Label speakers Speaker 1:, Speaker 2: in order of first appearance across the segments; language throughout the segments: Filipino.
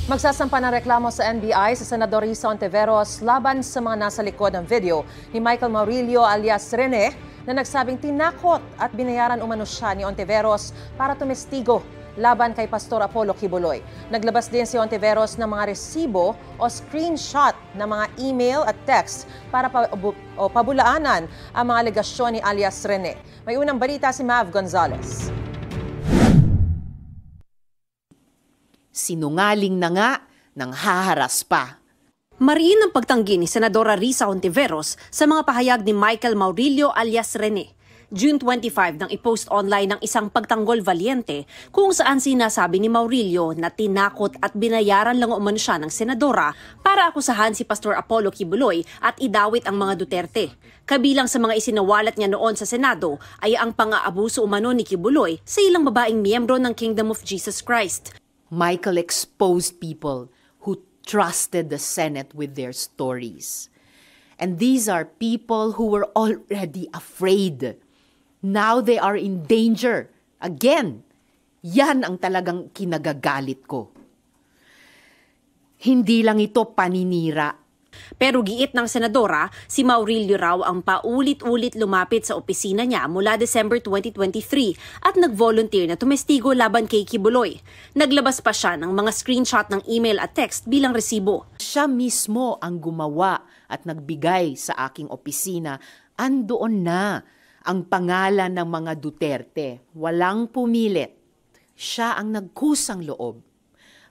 Speaker 1: Magsasampa ng reklamo sa NBI sa Senador Risa Hontiveros laban sa mga nasa likod ng video ni Michael Maurilio alias Rene na nagsabing tinakot at binayaran umano siya ni Hontiveros para tumestigo laban kay Pastor Apollo Kibuloy. Naglabas din si Hontiveros ng mga resibo o screenshot ng mga email at text para pabulaanan ang mga alegasyon ni alias Rene. May unang balita si Mav Gonzalez.
Speaker 2: Sinungaling na nga, nang haharas pa.
Speaker 3: Mariin ang pagtanggi ni Senadora Risa Hontiveros sa mga pahayag ni Michael Maurilio alias Rene. June 25 nang ipost online ng isang pagtanggol valiente kung saan sinasabi ni Maurilio na tinakot at binayaran lang umano siya ng senadora para akusahan si Pastor Apollo Kibuloy at idawit ang mga Duterte. Kabilang sa mga isinawalat niya noon sa Senado ay ang pang-aabuso umano ni Kibuloy sa ilang babaeng miyembro ng Kingdom of Jesus Christ.
Speaker 2: Michael exposed people who trusted the Senate with their stories. And these are people who were already afraid. Now they are in danger. Again, yan ang talagang kinagagalit ko. Hindi lang ito paninira.
Speaker 3: Pero giit ng senadora, si Maurilio raw ang paulit-ulit lumapit sa opisina niya mula December 2023 at nag-volunteer na tumestigo laban kay Kibuloy. Naglabas pa siya ng mga screenshot ng email at text bilang resibo.
Speaker 2: Siya mismo ang gumawa at nagbigay sa aking opisina. Andoon na ang pangalan ng mga Duterte. Walang pumilit. Siya ang nagkusang loob.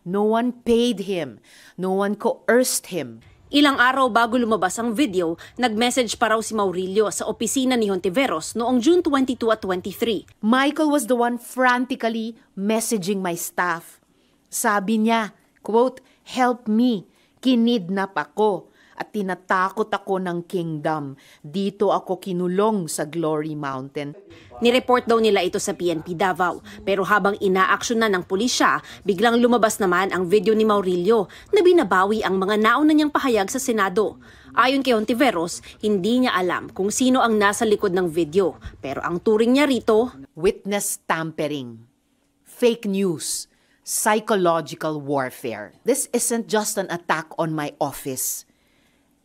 Speaker 2: No one paid him. No one coerced him.
Speaker 3: Ilang araw bago lumabas ang video, nag-message pa raw si Maurilio sa opisina ni Hontiveros noong June 22 at 23.
Speaker 2: Michael was the one frantically messaging my staff. Sabi niya, quote, "Help me, kinidnap ako at tinatakot ako ng kingdom. Dito ako kinulong sa Glory Mountain."
Speaker 3: Nireport daw nila ito sa PNP Davao. Pero habang inaaksyon na ng pulisya, biglang lumabas naman ang video ni Maurilio na binabawi ang mga nauna niyang pahayag sa Senado. Ayon kay Hontiveros, hindi niya alam kung sino ang nasa likod ng video. Pero ang turing niya rito,
Speaker 2: witness tampering, fake news, psychological warfare. This isn't just an attack on my office.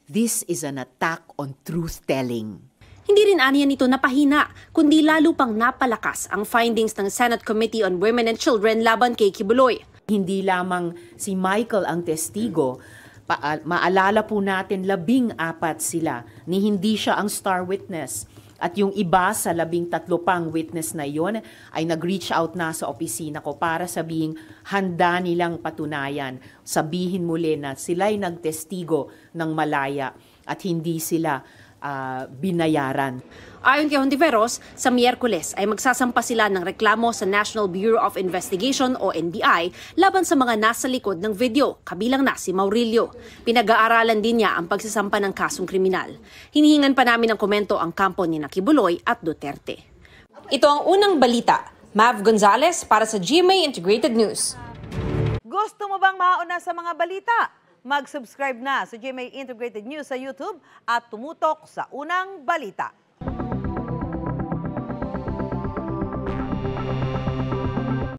Speaker 2: This is an attack on truth-telling.
Speaker 3: Hindi rin aniya nito napahina, kundi lalo pang napalakas ang findings ng Senate Committee on Women and Children laban kay Kibuloy.
Speaker 2: Hindi lamang si Michael ang testigo, maalala po natin 14 sila ni hindi siya ang star witness. At yung iba sa 13 pang witness na yon ay nag-reach out na sa opisina ko para sabihing handa nilang patunayan. Sabihin muli na sila'y nagtestigo ng malaya at hindi sila binayaran.
Speaker 3: Ayon kay Hontiveros, sa Miyerkules ay magsasampa sila ng reklamo sa National Bureau of Investigation o NBI laban sa mga nasa likod ng video, kabilang na si Maurilio. Pinag-aaralan din niya ang pagsasampa ng kasong kriminal. Hinihingan pa namin ng komento ang kampo ni Kibuloy at Duterte. Ito ang unang balita. Mav Gonzalez para sa GMA Integrated News.
Speaker 4: Gusto mo bang mauna sa mga balita? Mag-subscribe na sa GMA Integrated News sa YouTube at tumutok sa unang balita.